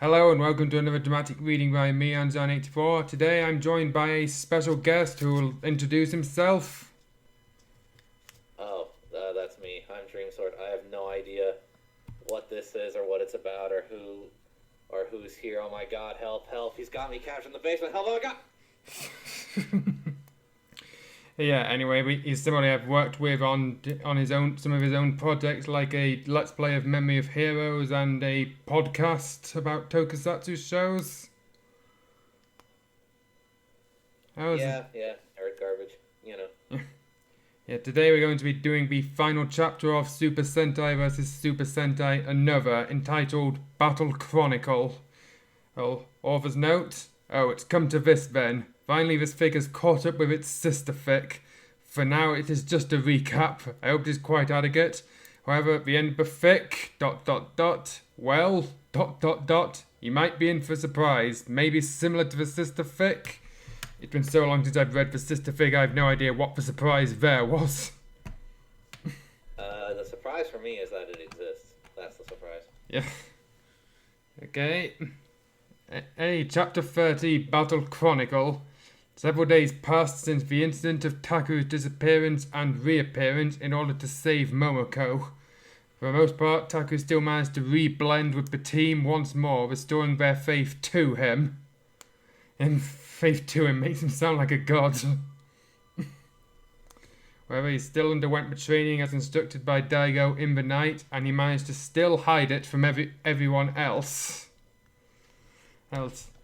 Hello and welcome to another dramatic reading by me, Anzan84. Today I'm joined by a special guest who will introduce himself. That's me. I'm Dreamsword. I have no idea what this is or what it's about or who's here. Oh my god, help, help. He's got me captured in the basement. Help, oh my god! Yeah, anyway, he's somebody I've worked with on some of his own projects, like a Let's Play of Memory of Heroes and a podcast about tokusatsu shows. Yeah, nerd garbage, Yeah, today we're going to be doing the final chapter of Super Sentai vs. Super Sentai Another, entitled Battle Chronicle. Well, author's note. Oh, it's come to this then. Finally this figure's caught up with its sister fic. For now it is just a recap. I hope it is quite adequate. However, at the end of the fic, well, you might be in for a surprise. Maybe similar to the sister fic. It's been so long since I've read the sister fic, I have no idea what the surprise there was. The surprise for me is that it exists. That's the surprise. Yeah. Okay. Chapter 30, Battle Chronicle. Several days passed since the incident of Taku's disappearance and reappearance in order to save Momoko. For the most part, Taku still managed to re-blend with the team once more, restoring their faith to him. And faith to him makes him sound like a god. However, he still underwent the training as instructed by Daigo in the night, and he managed to still hide it from everyone else.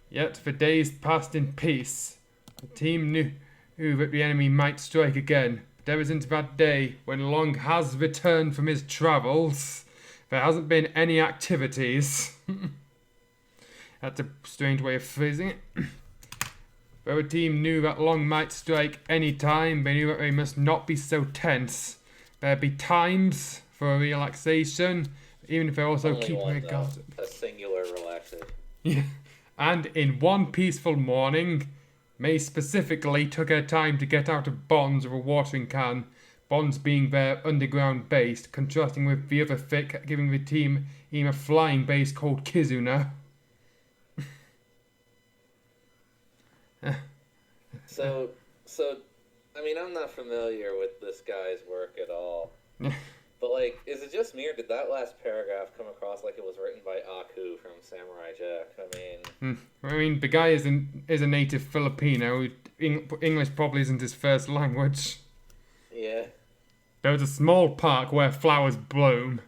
Yet the days passed in peace. The team knew that the enemy might strike again, but ever since that day, when Long has returned from his travels, there hasn't been any activities. That's a strange way of phrasing it. Though the team knew that Long might strike any time, they knew that they must not be so tense. There'd be times for a relaxation, even if they're also Only keeping one, their guard up. a singular relaxation. Yeah. And in one peaceful morning, May specifically took her time to get out of Bonds with a watering can, Bonds being their underground base, contrasting with the other fic, giving the team even a flying base called Kizuna. So, I mean, I'm not familiar with this guy's work at all. But, like, is it just me, or did that last paragraph come across like it was written by Aku from Samurai Jack? I mean, the guy is a native Filipino. English probably isn't his first language. Yeah. There was a small park where flowers bloom.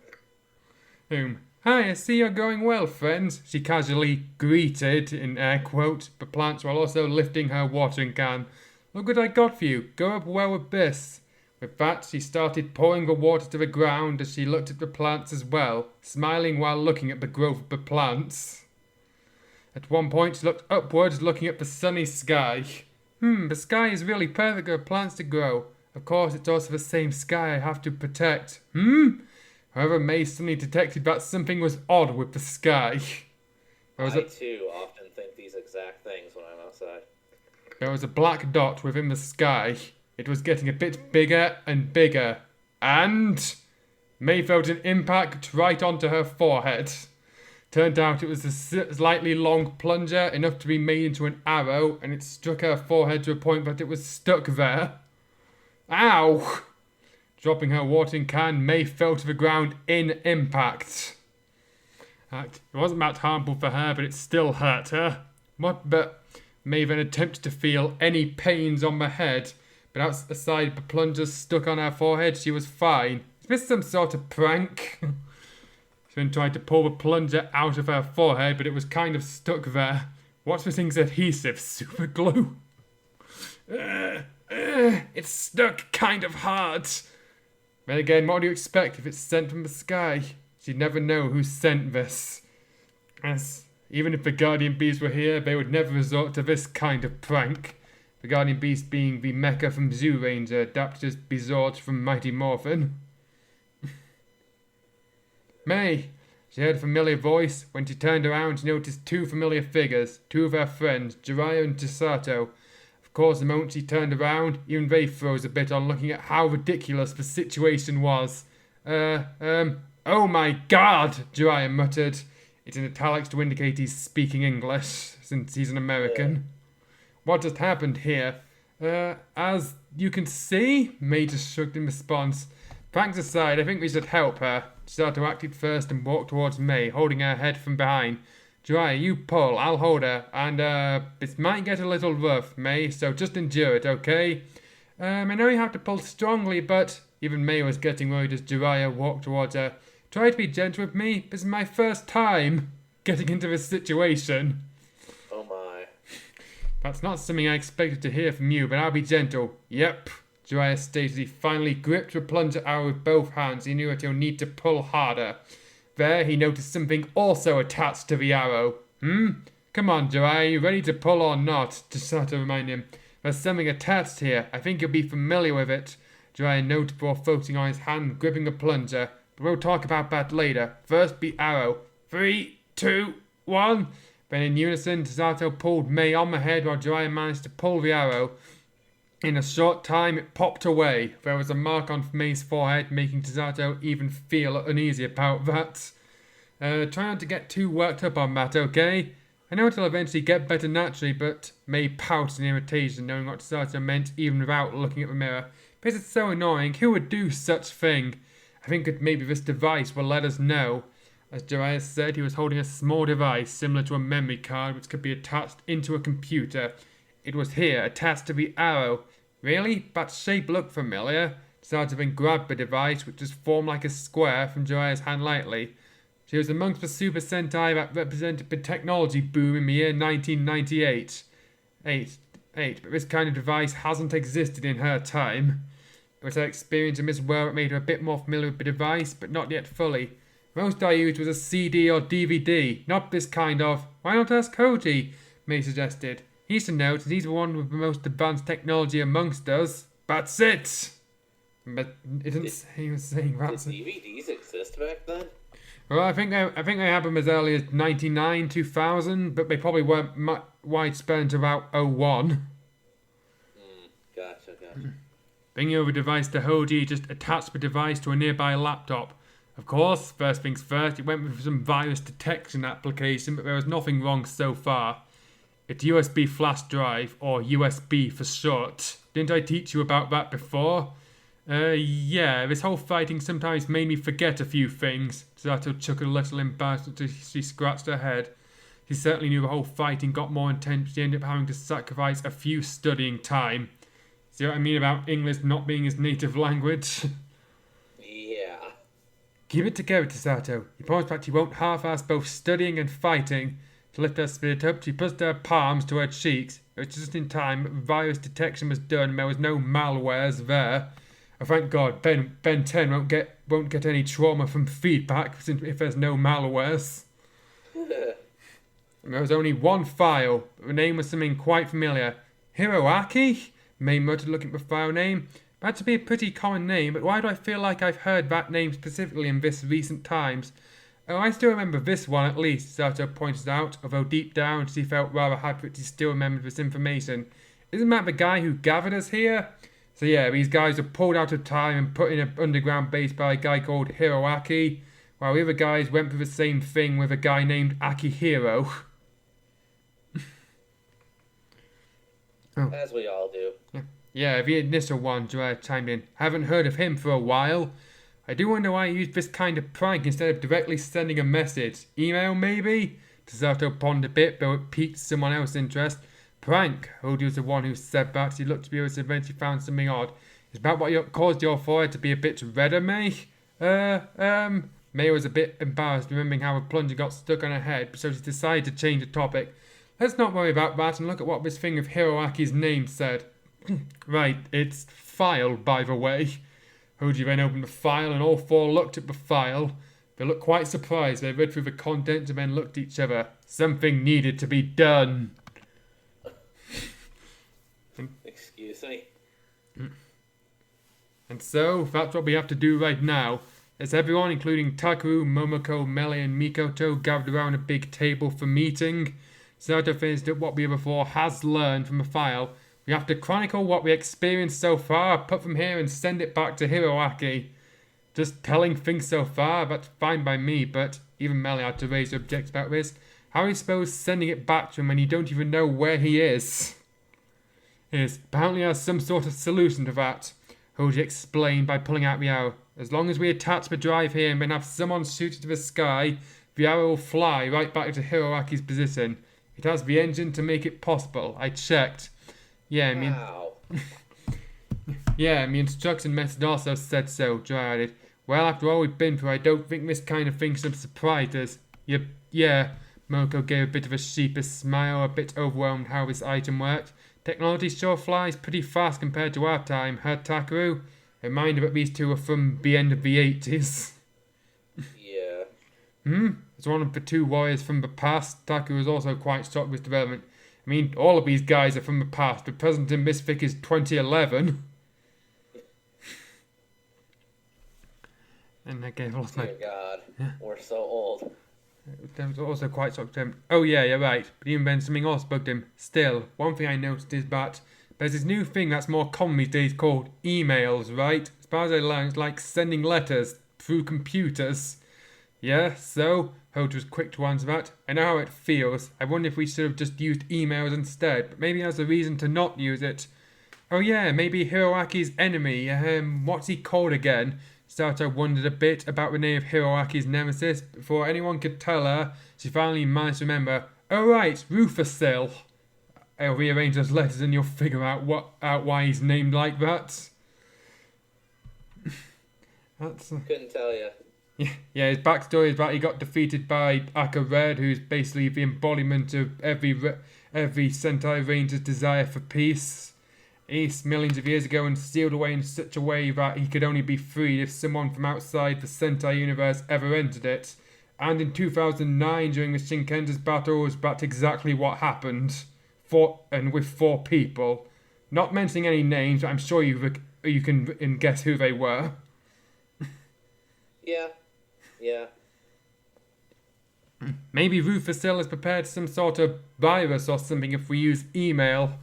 Hi, I see you're going well, friends, she casually greeted, in air quote, the plants while also lifting her watering can. Look what I got for you. Go up well with this. With that, she started pouring the water to the ground as she looked at the plants as well, smiling while looking at the growth of the plants. At one point, she looked upwards, looking at the sunny sky. The sky is really perfect for plants to grow. Of course, it's also the same sky I have to protect. However, May suddenly detected that something was odd with the sky. I, too, often think these exact things when I'm outside. There was a black dot within the sky. It was getting a bit bigger and bigger. And May felt an impact right onto her forehead. Turned out it was a slightly long plunger, enough to be made into an arrow, and it struck her forehead to a point that it was stuck there. Ow! Dropping her watering can, May fell to the ground in impact. It wasn't that harmful for her, but it still hurt her. But May then attempted to feel any pains on the head, but aside the plunger stuck on her forehead, she was fine. Is this some sort of prank? She then tried to pull the plunger out of her forehead, but it was kind of stuck there. What's the thing's adhesive? Super glue? It's stuck kind of hard. Then again, what do you expect if it's sent from the sky? She'd never know who sent this. As even if the Guardian Bees were here, they would never resort to this kind of prank. The Guardian Beast being the mecha from Zoo Ranger, adapted as Bizort from Mighty Morphin. May! She heard a familiar voice. When she turned around, she noticed two familiar figures, two of her friends, Jiraiya and Chisato. Of course, the moment she turned around, even they froze a bit on looking at how ridiculous the situation was. Oh my god, Jiraiya muttered. It's in italics to indicate he's speaking English, since he's an American. What just happened here? As you can see, May just shrugged in response. Pranks aside, I think we should help her. Chisato acted first and walked towards May, holding her head from behind. Jiraiya, you pull, I'll hold her, and this might get a little rough, May, so just endure it, okay? I know you have to pull strongly, but even May was getting worried as Jiraiya walked towards her. Try to be gentle with me. This is my first time getting into this situation. Oh my. That's not something I expected to hear from you, but I'll be gentle. Yep. Jiraiya stated. He finally gripped the plunger arrow with both hands. He knew that he'll need to pull harder. There, he noticed something also attached to the arrow. Come on, Jiraiya, you ready to pull or not? Chisato reminded him. There's something attached here. I think you'll be familiar with it. Jiraiya noted before focusing on his hand gripping the plunger. But we'll talk about that later. First, the arrow. 3, 2, 1. Then in unison, Chisato pulled May on the head while Jiraiya managed to pull the arrow. In a short time, it popped away. There was a mark on May's forehead, making Chisato even feel uneasy about that. Try not to get too worked up on that, okay? I know it'll eventually get better naturally, but May pouted in irritation, knowing what Chisato meant even without looking at the mirror. This is so annoying. Who would do such thing? I think that maybe this device will let us know. As Jiraiya said, he was holding a small device similar to a memory card which could be attached into a computer. It was here, attached to the arrow. Really? That shape looked familiar. Chisato then grabbed the device, which just formed like a square, from Jiraiya's hand lightly. She was amongst the Super Sentai that represented the technology boom in the year 1998. But this kind of device hasn't existed in her time. It was her experience in this world that made her a bit more familiar with the device, but not yet fully. Most I used was a CD or DVD, not this kind of. Why not ask Koji? May suggested. He should know, since he's the one with the most advanced technology amongst us. That's it! But it didn't say he was saying that's Did DVDs exist back then? Well, I think they had them as early as 99, 2000, but they probably weren't widespread until about 01. Gotcha. Bringing over the device to Hoji, just attached the device to a nearby laptop. Of course, first things first, it went with some virus detection application, but there was nothing wrong so far. It's USB flash drive, or USB for short. Didn't I teach you about that before? Yeah, this whole fighting sometimes made me forget a few things. Chisato chuckled a little embarrassed as she scratched her head. She certainly knew the whole fighting got more intense, she ended up having to sacrifice a few studying time. See what I mean about English not being his native language? Yeah. Keep it together, Chisato. You promised that you won't half-ass both studying and fighting. To lift her spirit up, she pushed her palms to her cheeks. It was just in time that virus detection was done and there was no malwares there. Oh, thank God, Ben 10 won't get any trauma from feedback if there's no malwares. There was only one file, but the name was something quite familiar. Hiroaki? May muttered, looking at the file name. That should be a pretty common name, but why do I feel like I've heard that name specifically in this recent times? Oh, I still remember this one at least, Sato pointed out, although deep down she felt rather happy that she still remembered this information. Isn't that the guy who gathered us here? So yeah, these guys were pulled out of time and put in an underground base by a guy called Hiroaki, while the other guys went for the same thing with a guy named Akihiro. Oh. As we all do. Yeah, the initial one, Jiraiya chimed in. Haven't heard of him for a while. I do wonder why he used this kind of prank instead of directly sending a message. Email, maybe? Chisato pondered a bit, though it piqued someone else's interest. Prank. Hoji was the one who said that. He looked to be able to eventually found something odd. Is that what caused your forehead to be a bit redder, May? May was a bit embarrassed, remembering how a plunger got stuck on her head, so she decided to change the topic. Let's not worry about that and look at what this thing of Hiroaki's name said. Right, it's file, by the way. Hoji then opened the file and all four looked at the file. They looked quite surprised. They read through the contents and then looked at each other. Something needed to be done. Excuse me. And so, that's what we have to do right now. As everyone, including Taku, Momoko, Mele and Mikoto, gathered around a big table for meeting, Sato finished up what we before has learned from the file. We have to chronicle what we experienced so far, put from here and send it back to Hiroaki. Just telling things so far, that's fine by me, but Even Melly had to raise her objections about this. How are you supposed sending it back to him when you don't even know where he is? Apparently has some sort of solution to that. Hoji explained by pulling out the arrow. As long as we attach the drive here and then have someone shoot it to the sky, the arrow will fly right back to Hiroaki's position. It has the engine to make it possible. I checked. Yeah, Wow. Yeah, the instruction method also said so, Joe added. Well, after all we've been through, I don't think this kind of thing should surprise us. Yeah, Moko gave a bit of a sheepish smile, a bit overwhelmed how this item worked. Technology sure flies pretty fast compared to our time, huh, Takaru? A reminder that these two are from the end of the 80s. Yeah. As one of the two warriors from the past, Takaru was also quite shocked with development. I mean, all of these guys are from the past, but present in this fic is 2011. And I gave lost my... Dear God, we're so old. That was also quite shocked him. Oh yeah, you're right. But even then something else bugged him. Still, one thing I noticed is that there's this new thing that's more common these days called emails, right? As far as I learned, it's like sending letters through computers. Yeah, so, Holt was quick to answer that. I know how it feels. I wonder if we should have just used emails instead, but maybe there's a reason to not use it. Oh yeah, maybe Hiroaki's enemy, what's he called again? Sato wondered a bit about the name of Hiroaki's nemesis. Before anyone could tell her, she finally managed to remember. Oh right, Rufusil. I'll rearrange those letters and you'll figure out why he's named like that. Couldn't tell you. Yeah, his backstory is that he got defeated by Aka Red, who's basically the embodiment of every Sentai Ranger's desire for peace. East millions of years ago and sealed away in such a way that he could only be freed if someone from outside the Sentai universe ever entered it. And in 2009, during the Shinkenza's battle, that's exactly what happened. With 4 people. Not mentioning any names, but I'm sure you can guess who they were. Yeah. Maybe Rufusil has prepared some sort of virus or something if we use email.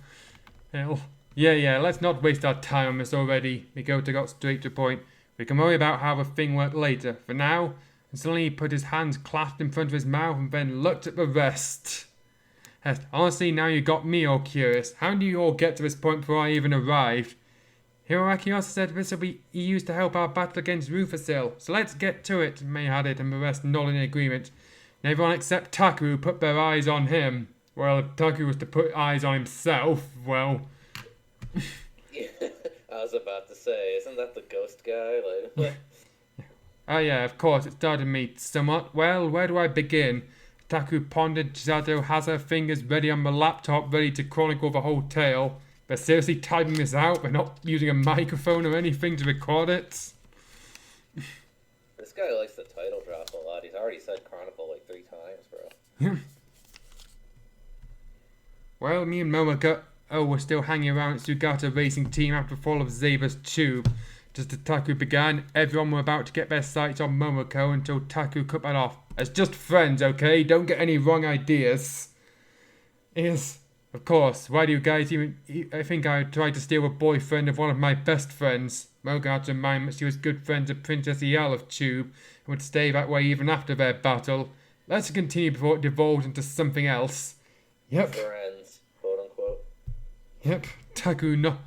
Hell. Yeah, let's not waste our time on this already. Mikoto got straight to the point. We can worry about how the thing worked later. For now, and suddenly he put his hands clasped in front of his mouth and then looked at the rest. Honestly, now you got me all curious. How did you all get to this point before I even arrived? Hiroaki also said this will be used to help our battle against Rufusil. So let's get to it, May added, and the rest nodded in agreement. And everyone except Takaru put their eyes on him. Well, if Takaru was to put eyes on himself, well... Yeah, I was about to say, isn't that the ghost guy? Like, Oh yeah, of course, it started me somewhat. Well, where do I begin? Taku pondered. Chisato has her fingers ready on the laptop, ready to chronicle the whole tale. They're seriously typing this out? They're not using a microphone or anything to record it? This guy likes the title drop a lot. He's already said chronicle like 3 times, bro. Well, me and Momoko were still hanging around at Sugata Racing Team after the fall of Zaber's tube. Just as Taku began, everyone were about to get their sights on Momoko until Taku cut that off. As just friends, okay? Don't get any wrong ideas. Yes, of course. Why do you guys even... I think I tried to steal a boyfriend of one of my best friends. Momoko had to remind that she was good friends with Princess Ial of Tube and would stay that way even after their battle. Let's continue before it devolves into something else. Yep. Friends, quote unquote. Yep. Taku no...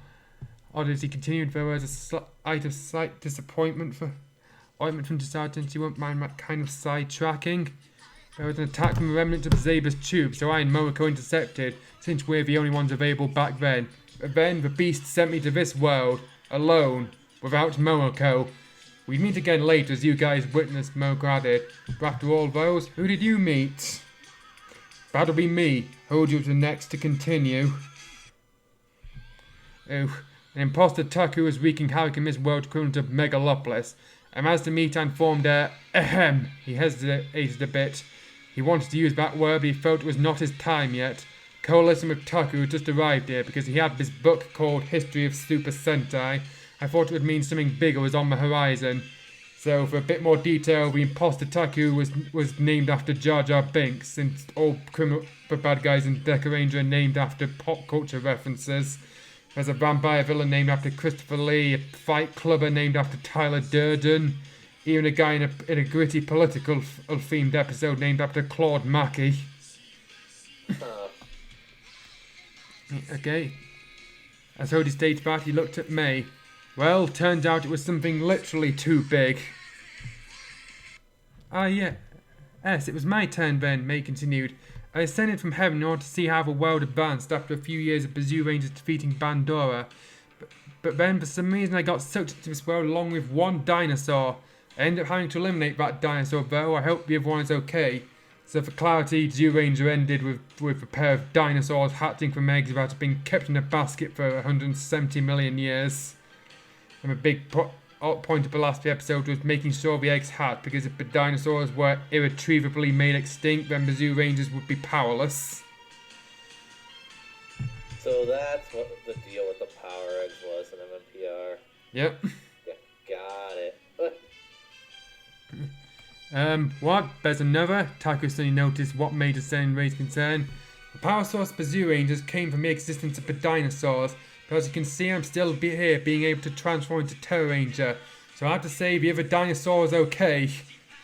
Oddity continued. There was a slight disappointment for ointment from Chisato, and she won't mind that kind of sidetracking. There was an attack from a remnant of Zaber's tube, so I and Momoko intercepted, since we're the only ones available back then. But then the beast sent me to this world, alone, without Momoko. We'd meet again later as you guys witnessed, Momoko added. But after all those, who did you meet? That'll be me. Hold you to next to continue. Oh. An imposter Taku was wreaking havoc in this world equivalent of Megalopolis. And as to meet and formed ahem. He hesitated a bit. He wanted to use that word, but he felt it was not his time yet. Coalescing with Taku had just arrived here because he had this book called History of Super Sentai. I thought it would mean something bigger was on the horizon. So for a bit more detail, the imposter Taku was named after Jar Jar Binks, since all bad guys in Deca Ranger are named after pop culture references. There's a vampire villain named after Christopher Lee, a fight clubber named after Tyler Durden, Even a guy in a gritty political themed episode named after Claude Mackey. Huh. Okay. As Hody states back, he looked at May. Well, turned out it was something literally too big. Ah, yeah. Yes, it was my turn then, May continued. I ascended from heaven in order to see how the world advanced after a few years of Bazoo Rangers defeating Bandora. But then, for some reason, I got sucked into this world along with one dinosaur. I ended up having to eliminate that dinosaur, though. I hope the other one is okay. So for clarity, Zoo Ranger ended with a pair of dinosaurs hatching from eggs that had been kept in a basket for 170 million years. And a big point of the last episode was making sure the eggs hatched, because if the dinosaurs were irretrievably made extinct, then the Zoo Rangers would be powerless. So that's what the deal with the power eggs was in MMPR. Yep. Yeah, got it. What? There's another? Taku suddenly noticed what made Ascend raise concern. The power source for Zoo Rangers came from the existence of the dinosaurs, but as you can see, I'm still here, being able to transform into Terror Ranger. So I have to say, the other dinosaur is okay.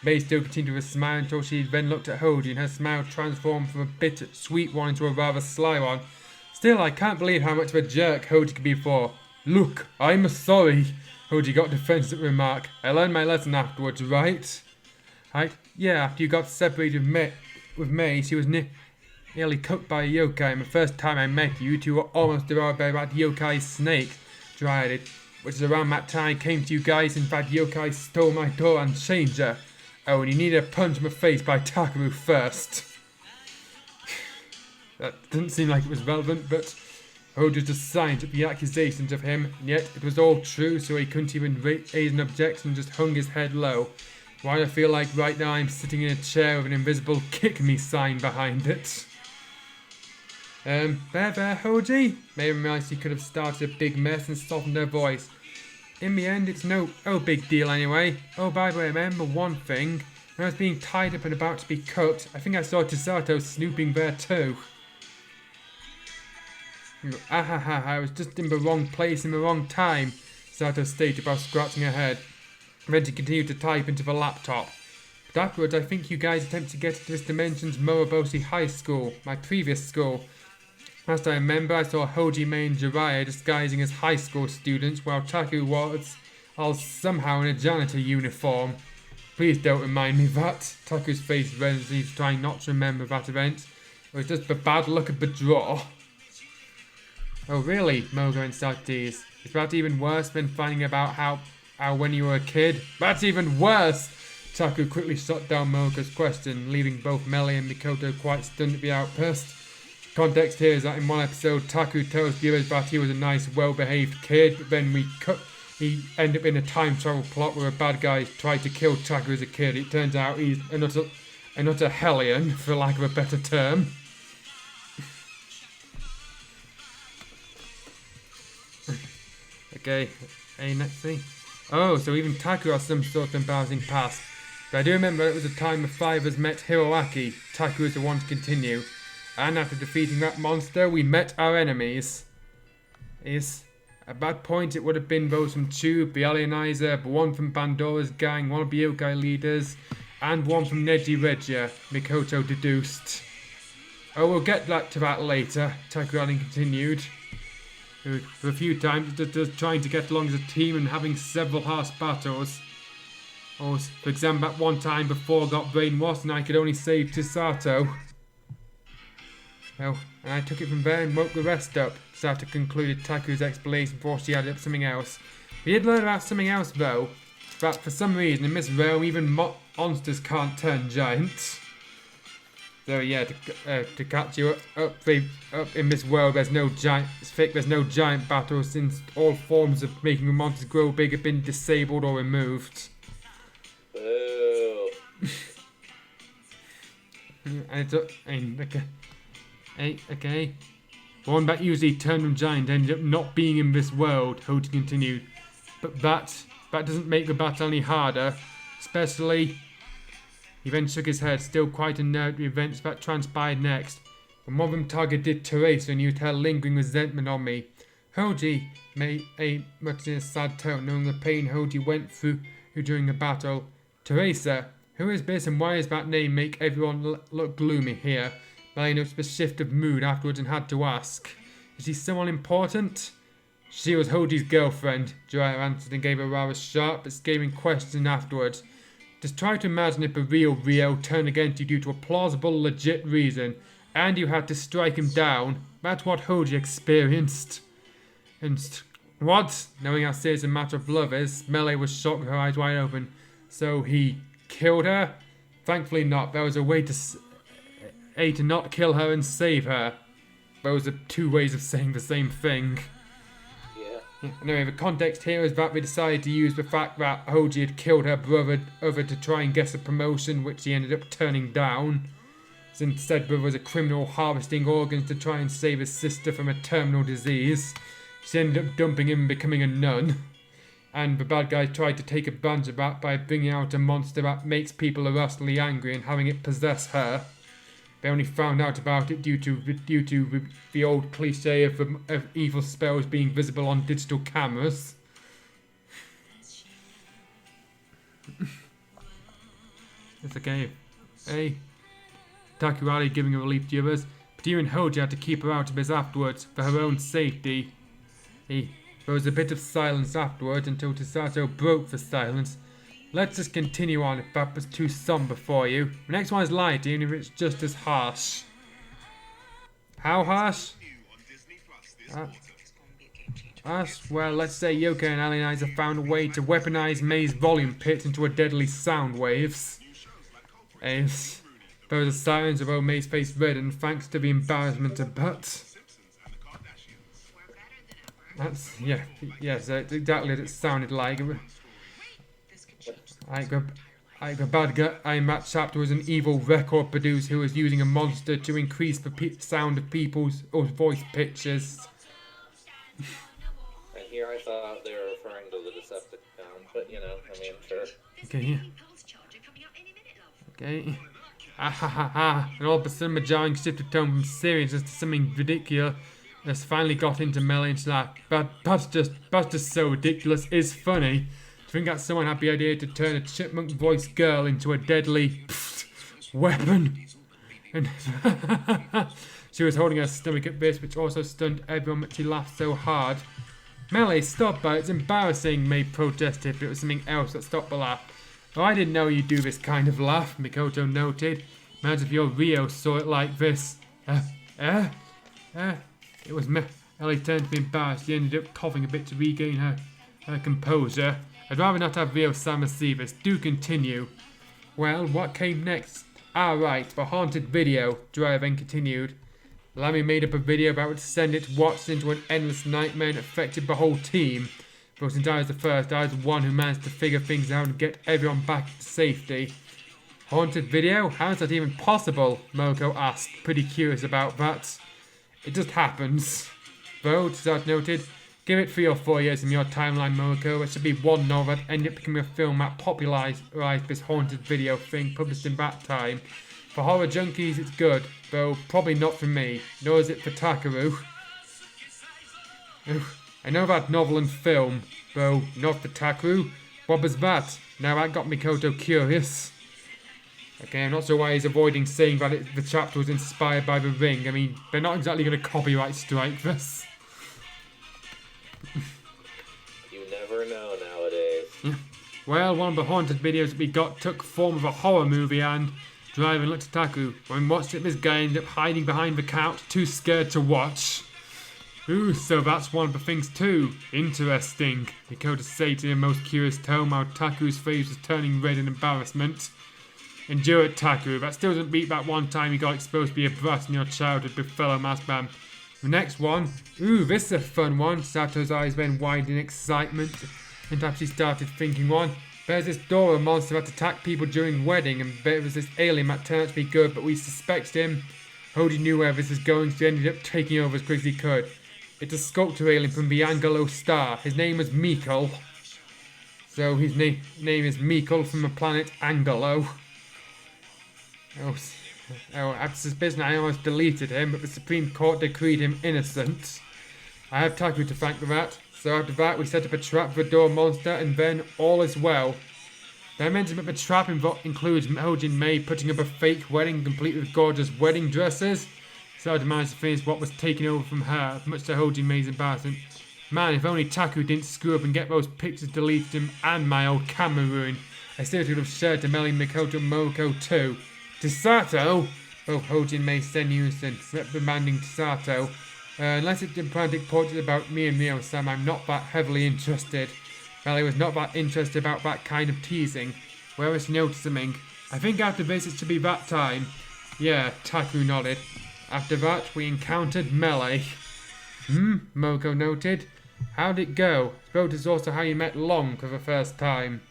May still continued with a smile until she then looked at Hody, and her smile transformed from a bitter, sweet one into a rather sly one. Still, I can't believe how much of a jerk Hody could be for. Look, I'm sorry. Hody got defensive remark. I learned my lesson afterwards, right? Yeah, after you got separated with May, she was nearly cooked by a yokai, and the first time I met you, you two were almost devoured by that yokai snake, Dryad, which is around that time I came to you guys, and that yokai stole my Doran changer. Oh, and you needed a punch in the face by Takaru first. That didn't seem like it was relevant, but Hody just signed up the accusations of him, and yet it was all true, so he couldn't even raise an objection and just hung his head low. Why I feel like right now I'm sitting in a chair with an invisible kick me sign behind it. There, Hody? May realized she could have started a big mess and softened her voice. In the end, it's no big deal anyway. Oh, by the way, remember one thing. When I was being tied up and about to be cooked, I think I saw Chisato snooping there too. I was just in the wrong place in the wrong time, Sato stated while scratching her head. Then she continued to type into the laptop. But afterwards, I think you guys attempted to get into this dimension's Moroboshi High School, my previous school. Last I remember, I saw Hody, May, and Jiraiya disguising as high school students, while Taku was all somehow in a janitor uniform. Please don't remind me that. Taku's face reddened as he's trying not to remember that event. It was just the bad luck of the draw. Oh really? Moga and Socrates. Is that even worse than finding about how when you were a kid? That's even worse! Taku quickly shot down Moga's question, leaving both Melee and Mikoto quite stunned at the outburst. Context here is that in one episode, Taku tells viewers that he was a nice, well-behaved kid, but then he ended up in a time travel plot where a bad guy tried to kill Taku as a kid. It turns out he's an utter hellion, for lack of a better term. Okay, next thing. Oh, so even Taku has some sort of embarrassing past. But I do remember it was the time the five of us met Hiroaki. Taku is the one to continue. And after defeating that monster, we met our enemies. Yes, at that point it would have been those from Tube, the Alienizer, one from Pandora's gang, one of the yokai leaders, and one from Neji Regia, Mikoto deduced. Oh, we'll get to that later, Taku continued. For a few times, just trying to get along as a team and having several harsh battles. Or, for example, at one time before I got brainwashed and I could only save Chisato. Well, and I took it from there and woke the rest up. Sato concluded Taku's explanation before she added up something else. We did learn about something else though. That for some reason in this realm even monsters can't turn giants. So yeah, to catch you up in this world, there's no giant battles since all forms of making the monsters grow big have been disabled or removed. Boo. Okay. One that usually turned from giant ended up not being in this world, Hody continued. But that doesn't make the battle any harder, especially... He then shook his head, still quite unnerved at the events that transpired next. When one of them targeted Teresa and used her lingering resentment on me. Hody made a much in a sad tone, knowing the pain Hody went through who during a battle, Teresa, who is this and why does that name make everyone look gloomy here? Melly noticed a shift of mood afterwards and had to ask, is he someone important? She was Hoji's girlfriend, Jiraiya answered and gave a rather sharp but scathing question afterwards. Just try to imagine if a real Rio turned against you due to a plausible, legit reason, and you had to strike him down. That's what Hoji experienced. And what? Knowing how serious a matter of love is, Melee was shocked with her eyes wide open. So he killed her? Thankfully not. There was a way to not kill her and save her. Those are two ways of saying the same thing. Yeah. Anyway, the context here is that they decided to use the fact that Hoji had killed her brother over to try and get a promotion, which he ended up turning down. Since said brother was a criminal harvesting organs to try and save his sister from a terminal disease. She ended up dumping him and becoming a nun. And the bad guys tried to take advantage of that by bringing out a monster that makes people irrationally angry and having it possess her. They only found out about it due to the old cliche of evil spells being visible on digital cameras. It's okay. Hey. Takurari giving a relief to the others, but even Hoji had to keep her out of this afterwards for her own safety. There was a bit of silence afterwards until Chisato broke the silence. Let's just continue on if that was too somber for you. The next one is light, even if it's just as harsh. How harsh? Well, let's say Yoka and Alienizer have found a way to weaponize May's volume pits into a deadly sound waves. There was a silence of old May's face reddened thanks to the embarrassment of Butts. That's, yes, exactly what it sounded like. The bad guy in that chapter was an evil record producer who was using a monster to increase the sound of people's voice pitches. And here I thought they were referring to the Decepticon, but sure. Okay, yeah. Okay. And all of a sudden, the jarring shift of tone from seriousness to something ridiculous has finally got into Melly and she's like, that's just so ridiculous, it's funny. To think that someone had the idea to turn a chipmunk voiced girl into a deadly weapon. And she was holding her stomach at this, which also stunned everyone, but she laughed so hard. Melly, stop that, it's embarrassing, May protested, but it was something else that stopped the laugh. Oh, I didn't know you do this kind of laugh, Mikoto noted. Imagine if your Rio saw it like this. It was Ellie turned to be embarrassed. She ended up coughing a bit to regain her composure. I'd rather not have Rio-sama see this. Do continue. Well, what came next? Right, the haunted video, Jiraiya then continued. Lamy made up a video about to send it watched into an endless nightmare and affected the whole team. But since I was the first, I was the one who managed to figure things out and get everyone back to safety. Haunted video? How is that even possible? Moko asked, pretty curious about that. It just happens. Though, Tizard noted, give it 3 or 4 years in your timeline, Moko. It should be one novel that ended up becoming a film that popularised this haunted video thing published in that time. For horror junkies, it's good, though probably not for me, nor is it for Takaru. I know that novel and film, though not for Takaru. What was that? Now that got Mikoto curious. Okay, I'm not sure why he's avoiding saying that the chapter was inspired by The Ring. I mean, they're not exactly going to copyright strike this. You never know nowadays. Yeah. Well, one of the haunted videos that we got took form of a horror movie and Drive and looked at Taku. When we watched it, this guy ended up hiding behind the couch, too scared to watch. Ooh, so that's one of the things too. Interesting. Mikoto said in a most curious tone while Taku's face was turning red in embarrassment. Endure it, Taku. That still doesn't beat that one time you got exposed to be a brat in your childhood with fellow maskman. The next one. Ooh, this is a fun one. Sato's eyes then widened in excitement. And perhaps he started thinking one. There's this Dora monster that attacked people during wedding, and there was this alien that turned out to be good, but we suspected him. Hoji knew where this was going, so he ended up taking over as quick as he could. It's a sculptor alien from the Angelo star. His name was Mikkel. So his name is Mikkel from the planet Angelo. After suspicion, I almost deleted him, but the Supreme Court decreed him innocent. I have Taku to thank for that. So after that, we set up a trap for the door monster, and then all is well. Their mention of the trap includes Hojin Mei putting up a fake wedding complete with gorgeous wedding dresses. Sada managed to finish what was taken over from her, much to Hojin Mei's embarrassment. Man, if only Taku didn't screw up and get those pictures deleted and my old camera ruined. I still would have shared to Melly, Mikoto, and Momoko too. To Sato, both Hojin Mei said in unison, reprimanding Sato. Unless it's diplomatic portrait about me and Mio-san, I'm not that heavily interested. Melly was not that interested about that kind of teasing. Where is she noticing? I think after this it should be that time. Yeah, Taku nodded. After that, we encountered Melee. Moko noted. How'd it go? I suppose it's also how you met Long for the first time.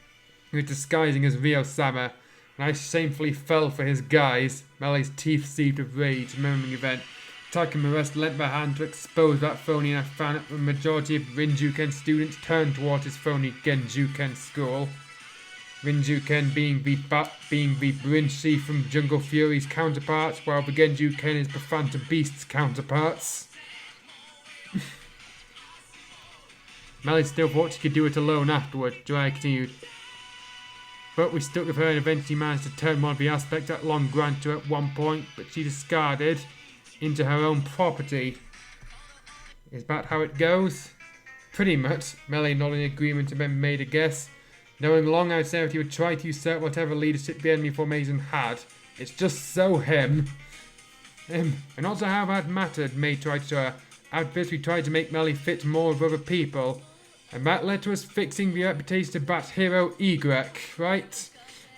He was disguising as Ryo-sama, and I shamefully fell for his guise. Melee's teeth seethed with rage, remembering the event. Taku and the rest lent their hand to expose that phony, and I found that the majority of Rinjuken students turned towards his phony Genjuken school. Rinjuken being the Brinshi from Jungle Fury's counterparts, while the Genjuken is the Phantom Beast's counterparts. Melly still thought she could do it alone afterward, Jiraiya continued. But we stuck with her and eventually managed to turn one of the aspects that Long granted to her at one point, but she discarded into her own property. Is that how it goes? Pretty much, Melly nodded in agreement and then made a guess. Knowing Long, I'd say that he would try to usurp whatever leadership the enemy formation had. It's just so him. And also how that mattered, May tried to her. At this we tried to make Melly fit more with other people. And that led to us fixing the reputation of that hero Y, right?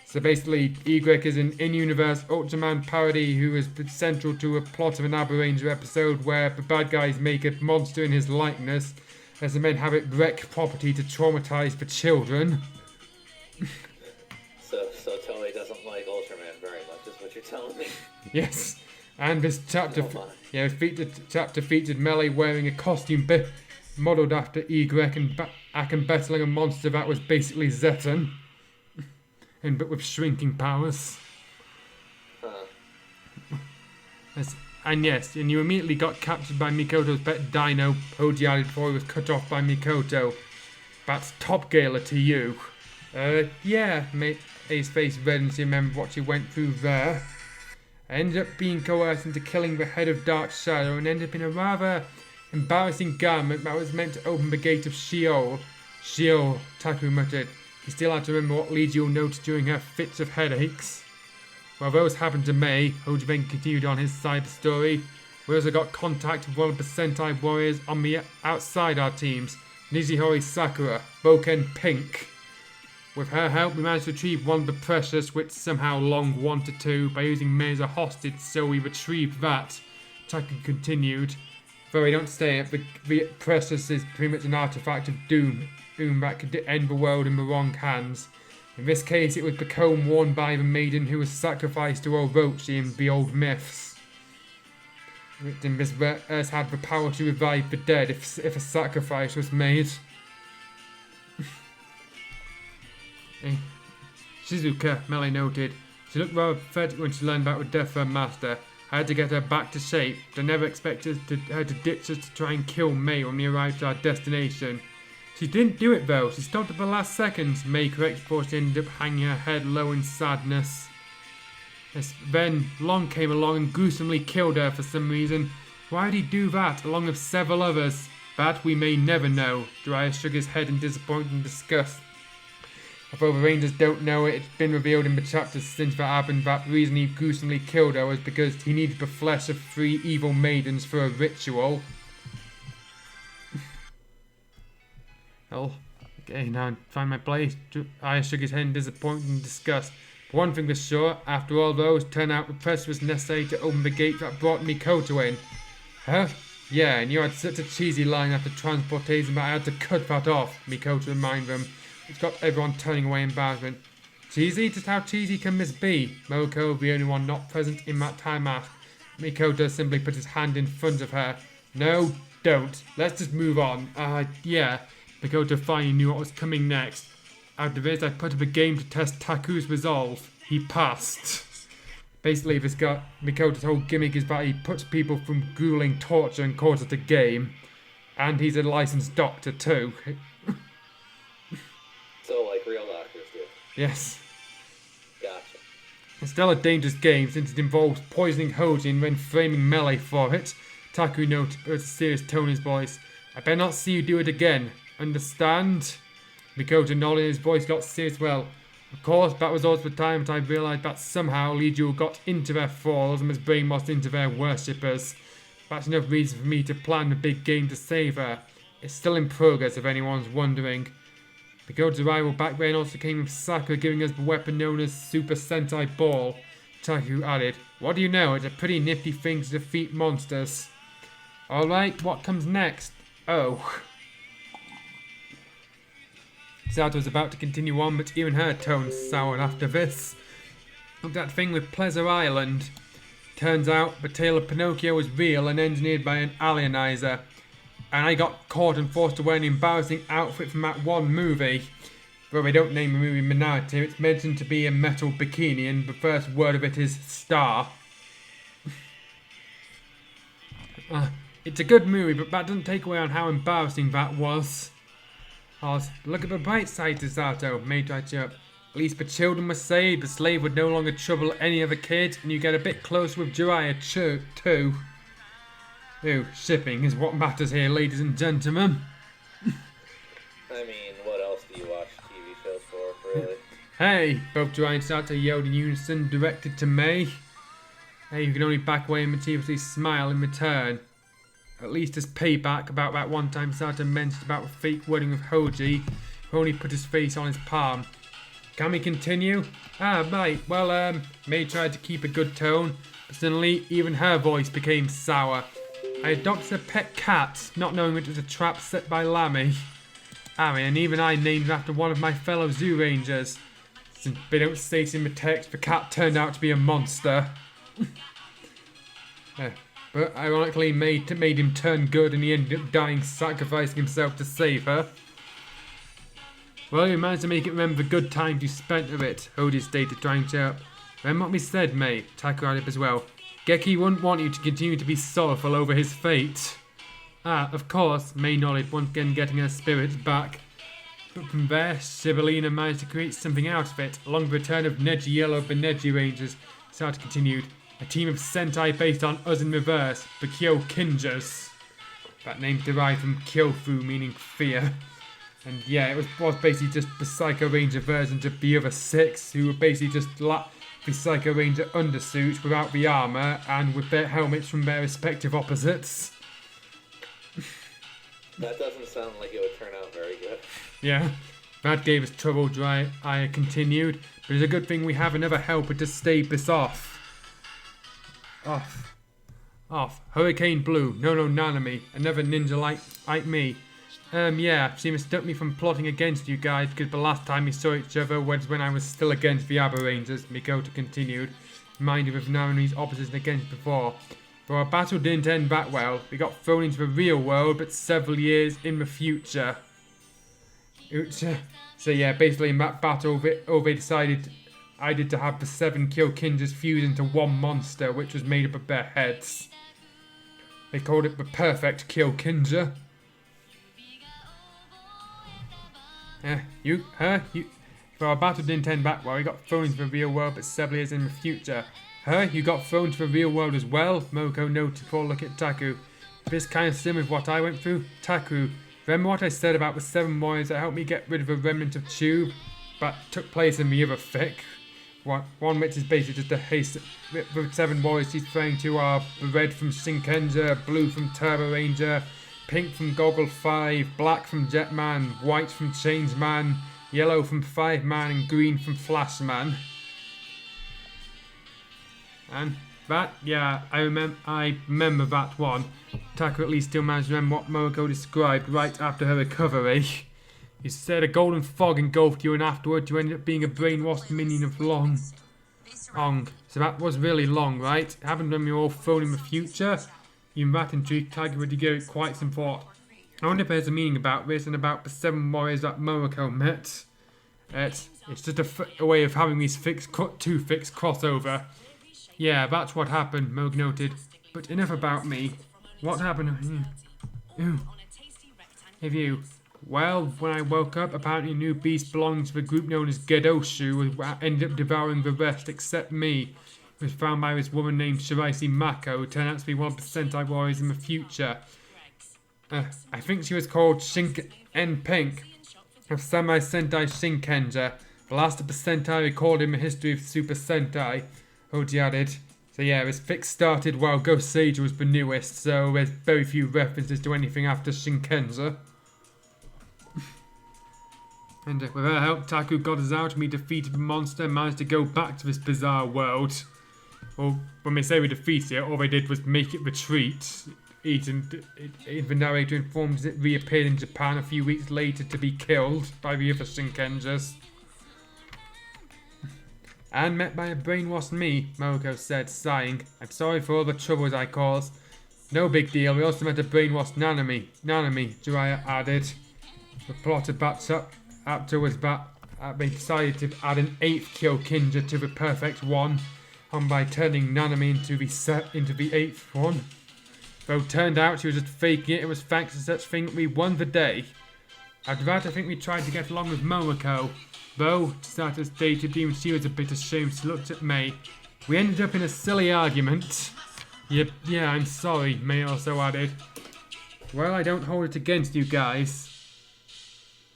So basically, Y is an in-universe Ultraman parody who is central to a plot of an Abaranger episode where the bad guys make a monster in his likeness as the men have it wreck property to traumatize the children. So Toei doesn't like Ultraman very much, is what you're telling me? Yes. And this chapter, chapter featured Melee wearing a costume modelled after Y and battling a monster that was basically Zeton, but with shrinking powers. And you immediately got captured by Mikoto's pet dino, Hoji added before he was cut off by Mikoto. That's top Gala to you. Yeah, mate. A's face reddened as he remembered what she went through there. I ended up being coerced into killing the head of Dark Shadow and ended up in a rather embarrassing garment that was meant to open the gate of Sheol. Sheol, Taku muttered. He still had to remember what Legio noticed during her fits of headaches. While those happened to May, Hoji then continued on his side of the story. We also got contact with one of the Sentai warriors on the outside our teams, Nijihori Sakura, Boken Pink. With her help, we managed to retrieve one of the precious, which somehow Long wanted to, by using May as a hostage, so we retrieved that. Taku continued. Though we don't say it, the precious is pretty much an artifact of doom that could end the world in the wrong hands. In this case, it was the comb worn by the maiden who was sacrificed to Orochi in the old myths. And this verse had the power to revive the dead if a sacrifice was made. Shizuka, Melee noted. She looked rather pathetic when she learned about the death of her master. I had to get her back to shape, but I never expected her to ditch us to try and kill May when we arrived at our destination. She didn't do it though, she stopped at the last seconds, May corrected before she ended up hanging her head low in sadness. Then Long came along and gruesomely killed her for some reason. Why did he do that, along with several others? That we may never know. Jiraiya shook his head in disappointment and disgust. Although the Rangers don't know it, it's been revealed in the chapters since that happened that the reason he gruesomely killed her was because he needed the flesh of 3 evil maidens for a ritual. Well, okay, now I find my place. I shook his head in disappointment and disgust. But one thing was sure, after all those, turned out the press was necessary to open the gate that brought Mikoto in. Huh? Yeah, and you had such a cheesy line after transportation that I had to cut that off, Mikoto reminded them. It's got everyone turning away in embarrassment. Cheesy? Just how cheesy can this be? Momoko, the only one not present in that time, asked. Mikoto simply put his hand in front of her. No, don't. Let's just move on. Yeah. Mikoto finally knew what was coming next. After this, I put up a game to test Taku's resolve. He passed. Basically, this guy, Mikoto's whole gimmick is that he puts people from grueling torture and calls it a game. And he's a licensed doctor too. So, like real doctors do. Yes. Gotcha. It's still a dangerous game since it involves poisoning Hoji and then framing melee for it. Taku noted with a serious tone in his voice. I better not see you do it again. Understand? Mikoto nodded and his voice got serious. Well, of course, that was all the time that I realised that somehow Liju got into their thralls and was brainwashed into their worshippers. That's enough reason for me to plan a big game to save her. It's still in progress if anyone's wondering. Mikoto's arrival back then also came with Sakura giving us the weapon known as Super Sentai Ball. Taku added, what do you know, it's a pretty nifty thing to defeat monsters. Alright, what comes next? Oh. Sato was about to continue on, but even her tone soured after this. Look, that thing with Pleasure Island. Turns out the tale of Pinocchio was real and engineered by an alienizer. And I got caught and forced to wear an embarrassing outfit from that one movie. Though they don't name the movie Minardi, it's mentioned to be a metal bikini and the first word of it is star. It's a good movie, but that doesn't take away on how embarrassing that was. Look at the bright side, Sato, May tried to cheer up. At least the children were saved, the slave would no longer trouble any other kid, and you get a bit closer with Jiraiya too. Ooh, shipping is what matters here, ladies and gentlemen. I mean, what else do you watch TV shows for, really? Hey, both Jiraiya and Sato yelled in unison, directed to May. Hey, you can only back away and mischievously smile in return. At least as payback about that one time Sato mentioned about the fake wedding with Hoji, who only put his face on his palm. Can we continue? Right, well, May tried to keep a good tone, but suddenly even her voice became sour. I adopted a pet cat, not knowing it was a trap set by Lammy. And even I named it after one of my fellow zoo rangers. Since they don't say it in the text, the cat turned out to be a monster. But ironically made him turn good and he ended up dying sacrificing himself to save her. Well, you managed to make it remember the good times you spent with it, Hoji stated, trying to cheer up. Remember what we said, May, Taku added as well. Geki wouldn't want you to continue to be sorrowful over his fate. Of course, May nodded, once again getting her spirits back. But from there, Shibolena managed to create something out of it, along the return of Neji Yellow of the Neji Rangers. Sato continued, a team of Sentai based on us in reverse, the Kyokinjas. That name's derived from Kyofu, meaning fear. And yeah, it was basically just the Psycho Ranger versions of the other six, who were basically just the Psycho Ranger undersuit without the armour and with their helmets from their respective opposites. That doesn't sound like it would turn out very good. Yeah, that gave us trouble, I continued, but it's a good thing we have another helper to stave this off. Off. Hurricane Blue, no Nanami, another ninja like me. Yeah, she mistook me from plotting against you guys because the last time we saw each other was when I was still against the Abba Rangers, Mikoto continued, reminded of Nanami's opposition against before. Though our battle didn't end that well, we got thrown into the real world but several years in the future. So yeah, basically in that battle, they decided I did to have the 7 Kyokinjas fuse into one monster, which was made up of their heads. They called it the perfect Kyokinja. For our battle didn't end that well, we got thrown into the real world but several years in the future. You got thrown into the real world as well? Momoko noted before looking at Taku. This kind of similar with what I went through? Taku, remember what I said about the 7 warriors that helped me get rid of a remnant of Tube? That took place in the other fic. One which is basically just a haste. The 7 warriors she's referring to are the red from Shinkenger, blue from Turbo Ranger, pink from Goggle 5, black from Jetman, white from Changeman, yellow from 5-Man, and green from Flashman. And that, yeah, I remember that one. Taku at least still managed to remember what Momoko described right after her recovery. You said a golden fog engulfed you and afterwards you ended up being a brainwashed minion of Long. So that was really Long, right? It happened when we were all thrown in the future? Even that intrigued Taku to give it quite some thought. I wonder if there's a meaning about this and about the 7 warriors that Momoko met. It's just a way of having these two fics crossover. Yeah, that's what happened, Moog noted. But enough about me. What happened? If you... Well, when I woke up, apparently a new beast belonging to the group known as Gedoshu ended up devouring the rest except me. It was found by this woman named Shiraisi Mako, who turned out to be one of the Sentai warriors in the future. I think she was called Shinken Pink, of Samurai Sentai Shinkenja, the last of the Sentai recorded in the history of Super Sentai, Oji added. So yeah, this fic started while Ghost Sage was the newest, so there's very few references to anything after Shinkenja. And with her help, Taku got us out and we defeated the monster and managed to go back to this bizarre world. Well, when they say we defeated it, all they did was make it retreat. The narrator informs it reappeared in Japan a few weeks later to be killed by the other Shinkenjas. And met by a brainwashed me, Momoko said, sighing. I'm sorry for all the troubles I caused. No big deal, we also met a brainwashed Nanami, Jiraiya added. The plot of Batchapter was that they decided to add an 8th Kyokinja to the perfect one, and by turning Nanami into the 8th one. Though it turned out she was just faking it, it was thanks to such thing that we won the day. After that, I think we tried to get along with Momoko. Though, Chisato stated even she was a bit ashamed, she looked at May. We ended up in a silly argument. Yeah, I'm sorry, May also added. Well, I don't hold it against you guys.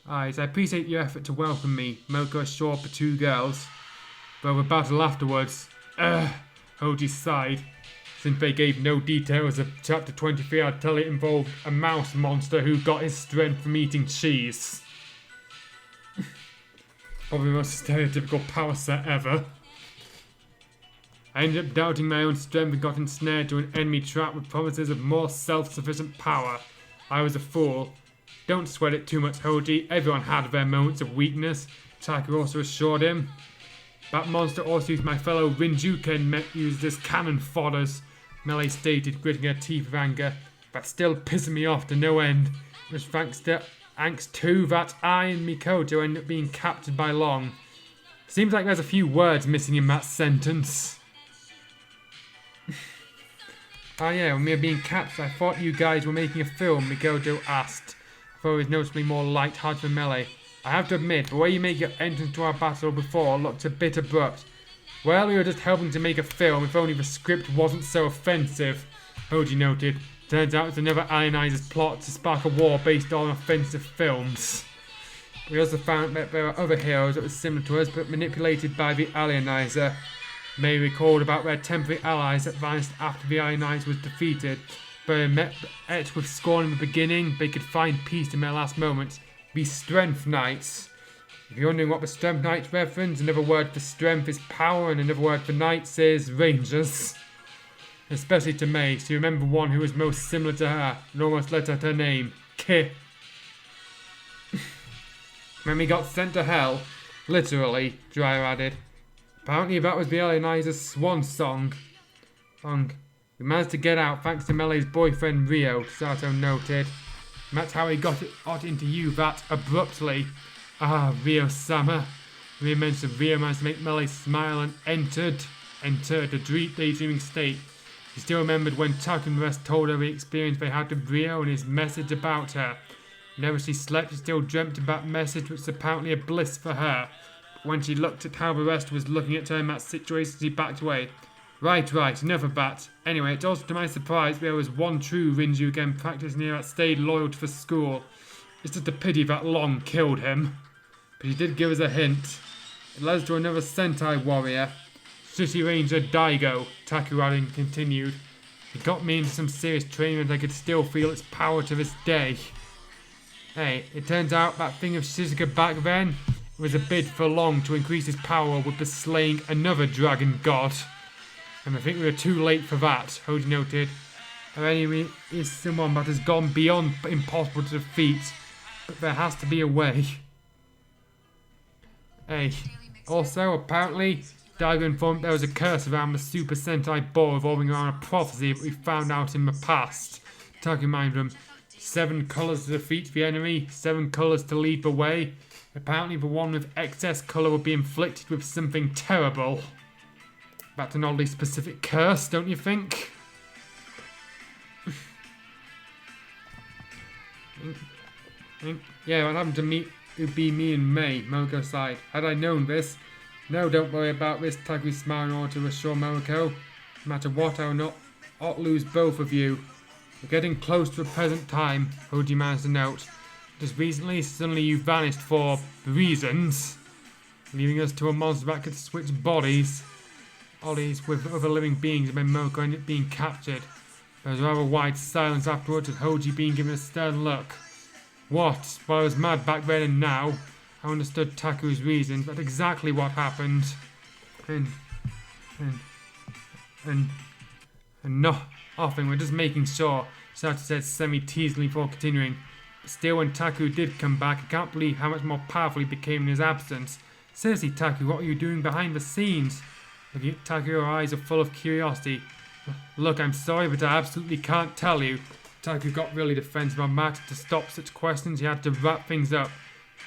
I appreciate your effort to welcome me, Momoko assured the two girls. Though the battle afterwards, Hoji sighed. Since they gave no details of chapter 23, I'd tell it involved a mouse monster who got his strength from eating cheese. Probably the most stereotypical power set ever. I ended up doubting my own strength and got ensnared to an enemy trap with promises of more self-sufficient power. I was a fool. Don't sweat it too much, Hoji. Everyone had their moments of weakness, Taku also assured him. That monster also used my fellow Rinjuken used as cannon fodders, Melee stated, gritting her teeth with anger. That's still pissing me off to no end. It was thanks to that I and Mikoto ended up being captured by Long. Seems like there's a few words missing in that sentence. Yeah, when we were being captured, I thought you guys were making a film, Mikoto asked. I thought it was noticeably more light-hearted than Melee. I have to admit, the way you made your entrance to our battle before looked a bit abrupt. Well, we were just helping to make a film, if only the script wasn't so offensive, Hoji noted. Turns out it's another Alienizer's plot to spark a war based on offensive films. We also found that there are other heroes that were similar to us, but manipulated by the Alienizer. May recalled about their temporary allies that vanished after the Alienizer was defeated, but they met with scorn in the beginning. They could find peace in their last moments. The Strength Knights. If you're wondering what the Strength Knights reference, another word for strength is power, and another word for knights is rangers. Especially to May, she remembered one who was most similar to her, and almost let out her name, Ki. When we got sent to hell, literally, Dryer added. Apparently that was the Alienizer's swan song. We managed to get out thanks to Melee's boyfriend Rio, Sato noted. And that's how he got into you that abruptly. Rio-sama. Rio mentioned Rio managed to make Melee smile and entered a daydreaming state. She still remembered when Tuck and the rest told her the experience they had with Rio and his message about her. Whenever she slept, she still dreamt of that message, which was apparently a bliss for her. But when she looked at how the rest was looking at her in that situation, she backed away. Right, enough of that. Anyway, it's also to my surprise there was one true Rinjugen practitioner that stayed loyal to the school. It's just a pity that Long killed him. But he did give us a hint. It led us to another Sentai warrior, City Ranger Daigo, Takuradin continued. It got me into some serious training and I could still feel its power to this day. Hey, it turns out that thing of Shizuka back then was a bid for Long to increase his power with the slaying another dragon god. And I think we were too late for that, Hoji noted. Our enemy is someone that has gone beyond impossible to defeat, but there has to be a way. Hey, also, apparently, Daigo informed there was a curse around the Super Sentai ball revolving around a prophecy that we found out in the past. Taku reminded them, 7 colours to defeat the enemy, 7 colours to lead the way. Apparently the one with excess colour will be inflicted with something terrible. That's an oddly specific curse, don't you think? Yeah, what happened to me? It'd be me and May, Momoko sighed. Had I known this. No, don't worry about this, Taku smiled in order to reassure Momoko. No matter what, I will not lose both of you. We're getting close to the present time, Hoji managed to note. Just recently, suddenly you vanished for reasons, leaving us to a monster that could switch bodies. Ollies with other living beings when Momoko ended up being captured. There was a rather wide silence afterwards with Hoji being given a stern look. What? While I was mad back then and now, I understood Taku's reasons, but exactly what happened. And nothing, we're just making sure, Sato said semi-teasingly before continuing. But still, when Taku did come back, I can't believe how much more powerful he became in his absence. Seriously, Taku, what are you doing behind the scenes? Looking at Taku, her eyes are full of curiosity. Look, I'm sorry, but I absolutely can't tell you. Taku got really defensive on Max. To stop such questions, he had to wrap things up.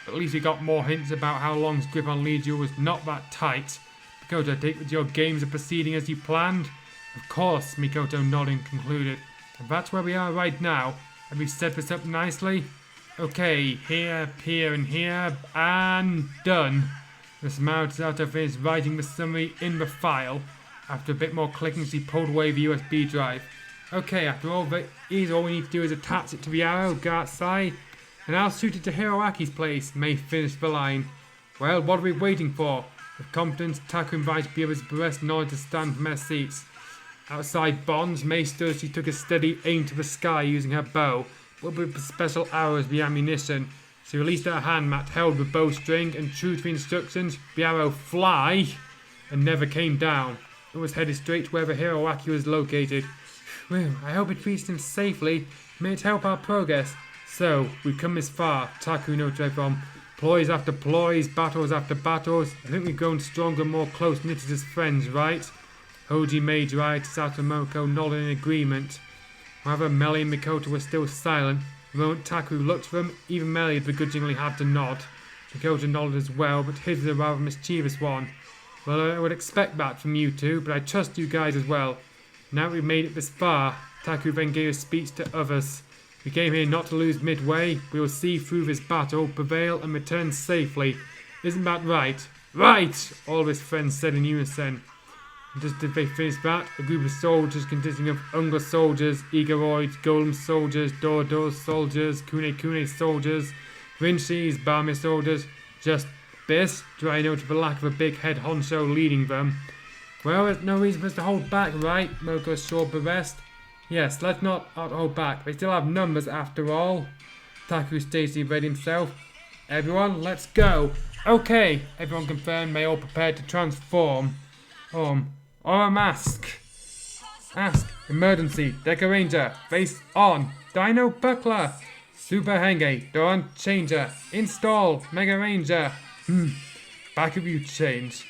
But at least we got more hints about how Long's grip on Legion was not that tight. Mikoto, I take that your games are proceeding as you planned? Of course, Mikoto nodding concluded. And that's where we are right now. Have we set this up nicely? Okay, here, and here, and done. The smile Sato finished writing the summary in the file. After a bit more clicking, she pulled away the USB drive. Okay, after all that is, all we need to do is attach it to the arrow, go outside, and I'll shoot it to Hiroaki's place, May finished the line. Well, what are we waiting for? With confidence, Taku invited the others to rest in order to stand from their seats. Outside Bonds, May stood as she took a steady aim to the sky using her bow, but with the special arrow as the ammunition. She released her hand mat, held the bowstring, and true to the instructions, the arrow fly, and never came down. It was headed straight to wherever Hiroaki was located. Well, I hope it reached him safely. May it help our progress. So, we've come this far, Taku noted from. Ploys after ploys, battles after battles. I think we've grown stronger and more close-knitted as friends, right? Hoji made her eye to Satomoko, nodding in agreement. However, Melly and Mikoto were still silent. The moment Taku looked for them, even Melly begrudgingly had to nod. Mikoto nodded as well, but his was a rather mischievous one. Well, I would expect that from you two, but I trust you guys as well. Now we've made it this far, Taku then gave a speech to others. We came here not to lose midway. We will see through this battle, prevail, and return safely. Isn't that right? Right! All of his friends said in unison. And just as they finished that, a group of soldiers consisting of Unga soldiers, Igoroids, Golem soldiers, Dodo soldiers, Kune soldiers, Rinshis, Barmy soldiers, just this, dry note of the lack of a big head honcho leading them. Well, there's no reason for us to hold back, right? Moko assured the rest. Yes, let's not hold back. They still have numbers after all. Taku Stacy read himself. Everyone, let's go. Okay, everyone confirmed. They all prepared to transform. Or a mask. Ask. Emergency. Deca Ranger. Face on. Dino Buckler. Super Henge. Dawn Changer. Install. Mega Ranger. Back of you change.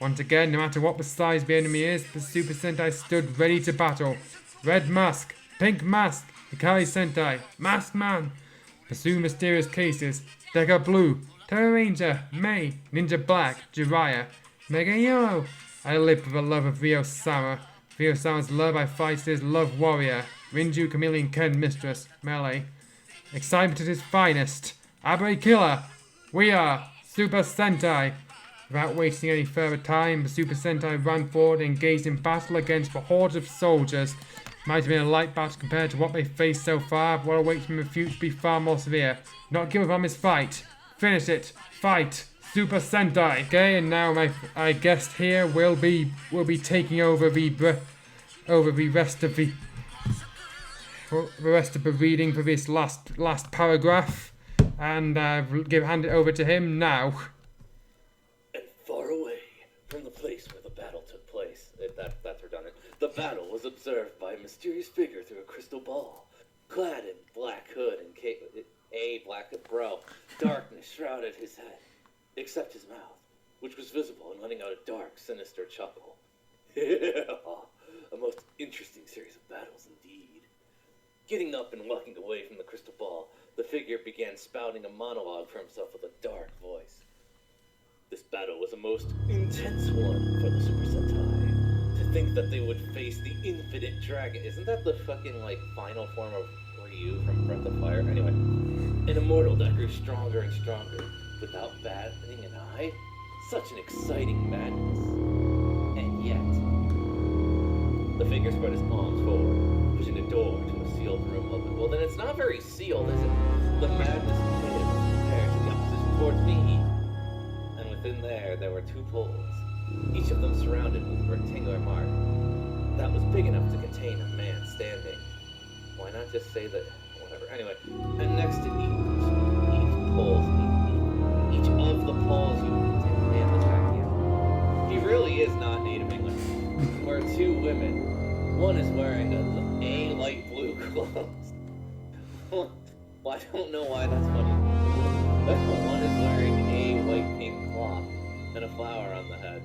Once again, no matter what the size the enemy is, the Super Sentai stood ready to battle. Red Mask, Pink Mask, Hikari Sentai, Masked Man. Pursue mysterious cases. Deca Blue, Terra Ranger, May, Ninja Black, Jiraiya, Mega Yellow. I live for the love of Ryo Sama. Ryo Sama's love I fight his love warrior. Rinju Chameleon Ken Mistress, Melee. Excitement at its finest. Abe Killer. We are Super Sentai. Without wasting any further time, the Super Sentai ran forward and engaged in battle against the hordes of soldiers. Might have been a light battle compared to what they faced so far, but what awaits them in the future will be far more severe. Not give up on this fight. Finish it. Fight. Super Sentai. Okay, and now my guest here will be taking over the rest of the reading for this last paragraph, and hand it over to him now. And far away from the place where the battle took place, that's redundant. The battle was observed by a mysterious figure through a crystal ball, clad in black hood and black bro. Darkness shrouded his head, except his mouth, which was visible and letting out a dark, sinister chuckle. A most interesting series of battles indeed. Getting up and walking away from the crystal ball, the figure began spouting a monologue for himself with a dark voice. This battle was a most intense one for the Super Sentai. To think that they would face the infinite dragon. Isn't that the fucking, final form of Ryu from Breath of Fire? Anyway. An immortal that grew stronger and stronger without batting an eye? Such an exciting madness. And yet, the figure spread his palms forward, pushing the door to a sealed room open. Well, then it's not very sealed, is it? The madness pitted compared to the opposition towards me. And within there were 2 poles, each of them surrounded with a rectangular mark that was big enough to contain a man standing. Why not just say that, whatever. Anyway, and next to each pole, each of the poles, man, this back here. He really is not Native English. Were 2 women. One is wearing a light blue clothes. Well, I don't know why that's funny. One is wearing a white pink cloth and a flower on the head.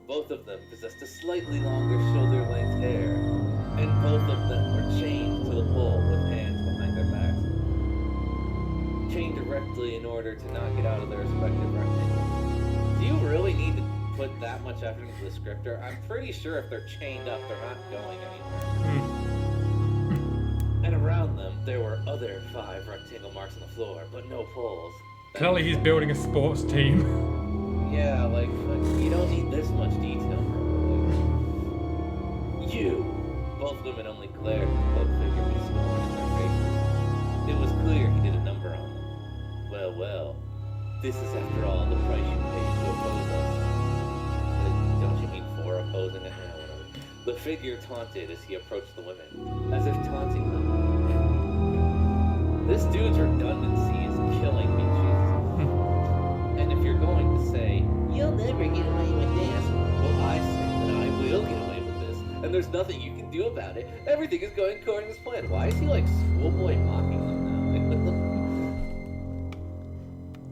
Both of them possessed a slightly longer shoulder-length hair, and both of them were chained to the pole with hands behind their backs. Chained directly in order to not get out of their respective rectangles. Do you really need to put that much effort into the scripter? I'm pretty sure if they're chained up, they're not going anywhere. And around them, there were other 5 rectangle marks on the floor, but no poles. Clearly he's building a sports team. Yeah, like, you don't need this much detail, probably. You! Both women only glared at the cloaked figure with scorn in their faces. It was clear he did a number on them. Well, this is after all the price you paid to oppose us. Don't you mean for opposing it? Yeah, whatever. The figure taunted as he approached the women, as if taunting them. This dude's redundancy is killing me, Jesus. And if you're going to say, you'll never get away with this, well, I say that I will get away with this, and there's nothing you can do about it. Everything is going according to plan. Why is he like schoolboy mocking them now?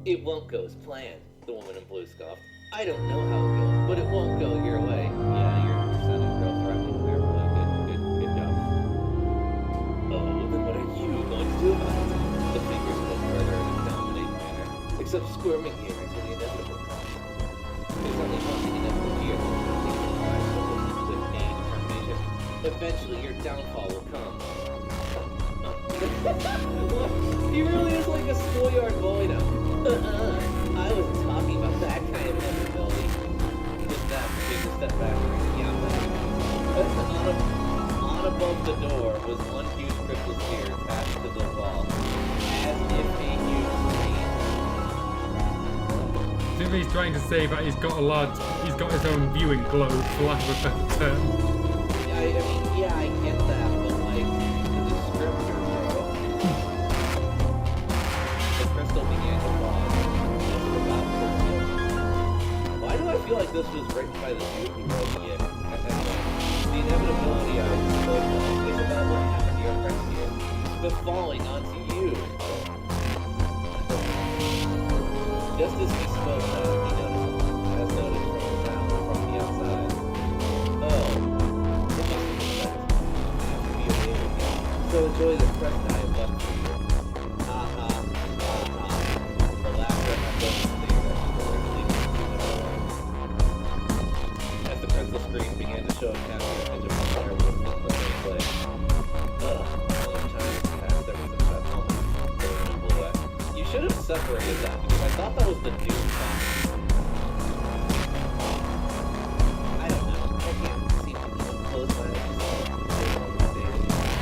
It won't go as planned, the woman in blue scoffed. I don't know how it goes, but it won't go your way. Yeah, you're sounding real threatening there. Good job. Oh, then what are you going to do about it? The fingers spoke further in a dominating manner, except squirming here until the inevitable comes. There's only one thing inevitable here that will take your eyes with pain and determination. Eventually, your downfall will come. He really is like a schoolyard boy now. I wasn't talking about that kind of inevitability. Just that, take a step back. Yeah, on above the door was one huge crystal sphere attached to the wall, as if a huge screen. I think he's trying to say that he's got his own viewing globe, for lack of a better term. Yeah, I mean, yeah, I get that, but like, the scripture, bro. The crystal began to fall. Why do I feel like this was written by the dude who wrote it? Anyway, the inevitability I spoke of is about what happened to your friends here, but falling onto you. Just as he spoke, he noticed, as noted from the sound from the outside. Oh, it must be fast. After you made it again. So enjoy the present I have left for you. Ha ha, ha ha. The laughter echoed the stage as the crystal screen began to show a captured image of the player with the same play. Ugh, how much time has passed ever since that moment? There was no blue eye. You should have separated that because I thought that was the new song. I don't know. I can't seem to close my eyes.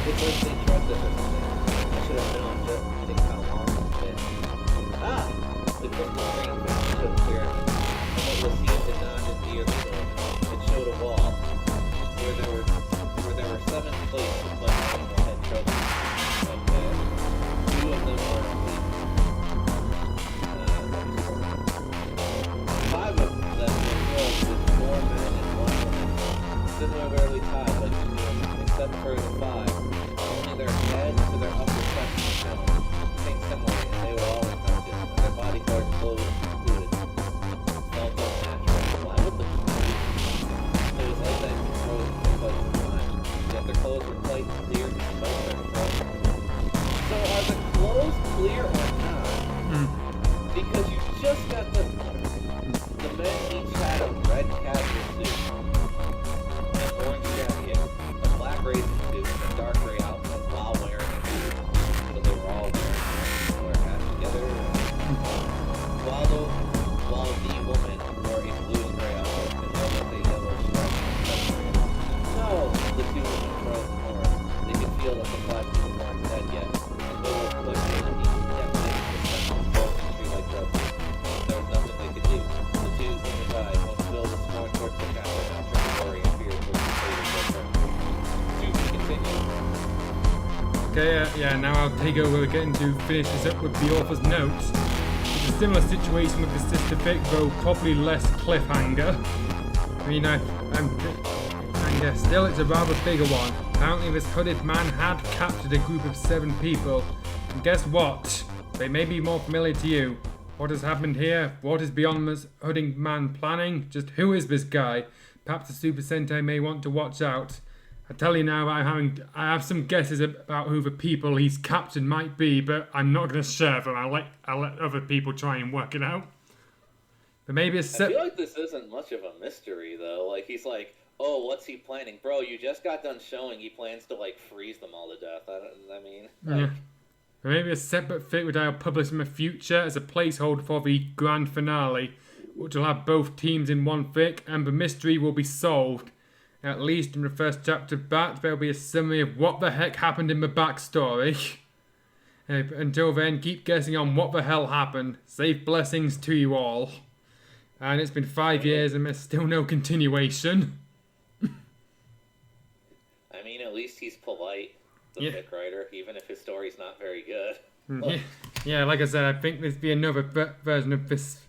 It's like they drugged us or something. I should have known just think how long it's been. Ah! The crystal screen showed clear. And what was seen did not appear before. It showed a wall where there were 7 plates with like animal head trophies. Okay. 2 of them were asleep. 5 of them were filled with 4 men and 1 woman, similarly tied like the women, except for the 5. Only their head to their upper chest was shown. Think similarly, and they were all unconscious, and their body parts clothes included. Felt unnatural. Why would the it was like that for quite some time. Yet their clothes were quite clear despite their clothes. So are the clothes clear or not? Because you just got the men each had a red casual suit, an orange jacket, a black racing suit, and a dark gray outfit while wearing a suit. So they were all wearing orange. Okay, yeah, now I'll take over again to finish this up with the author's notes. It's a similar situation with the Sister Vic, though probably less cliffhanger. I mean, and still it's a rather bigger one. Apparently this hooded man had captured a group of 7 people. And guess what? They may be more familiar to you. What has happened here? What is beyond this hooded man planning? Just who is this guy? Perhaps the Super Sentai may want to watch out. I tell you now, I have some guesses about who the people he's captured might be, but I'm not going to share them. I'll let other people try and work it out. But maybe I feel like this isn't much of a mystery, though. Like, he's like, oh, what's he planning? Bro, you just got done showing he plans to, like, freeze them all to death. Yeah. Maybe a separate fic which I'll publish in the future as a placeholder for the grand finale, which will have both teams in one fic, and the mystery will be solved. At least in the first chapter of that, there'll be a summary of what the heck happened in the backstory. Until then, keep guessing on what the hell happened. Safe blessings to you all. And it's been 5 years and there's still no continuation. I mean, at least he's polite, the fic writer, even if his story's not very good. Yeah, like I said, I think there'll be another version of this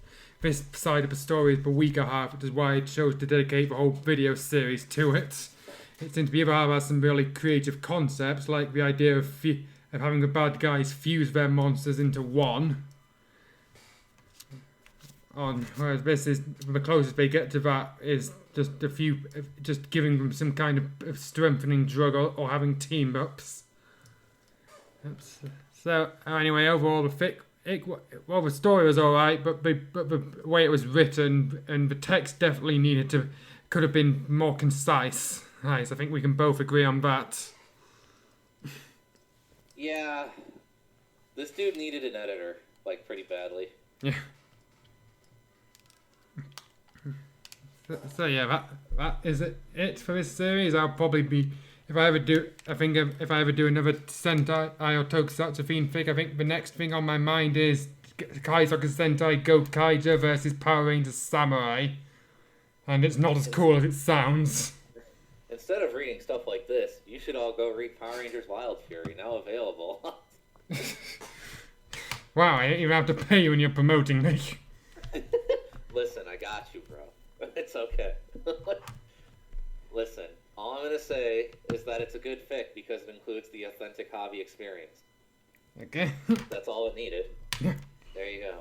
side of the story is the weaker half, which is why I chose to dedicate the whole video series to it. It seems the other half has some really creative concepts, like the idea of having the bad guys fuse their monsters into one. Whereas this is the closest they get to that is just giving them some kind of strengthening drug or having team ups. So anyway, overall the story was alright, but the way it was written and the text definitely could have been more concise. Nice, I think we can both agree on that. Yeah, this dude needed an editor, like, pretty badly. Yeah. So yeah, that is it for this series. I'll probably be if I ever do another Sentai or Tokusatsu theme fic, I think the next thing on my mind is Kaizoku Sentai Go Kaija versus Power Rangers Samurai, and it's not as cool as it sounds. Instead of reading stuff like this, you should all go read Power Rangers Wild Fury, now available. Wow, I didn't even have to pay you when you're promoting me. Listen, I got you, bro. It's okay. Listen, all I'm going to say is that it's a good fic because it includes the authentic hobby experience. Okay. That's all it needed. There you go.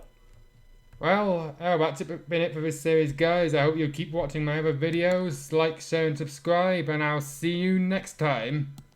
Well, that's been it for this series, guys. I hope you'll keep watching my other videos. Like, share, and subscribe, and I'll see you next time.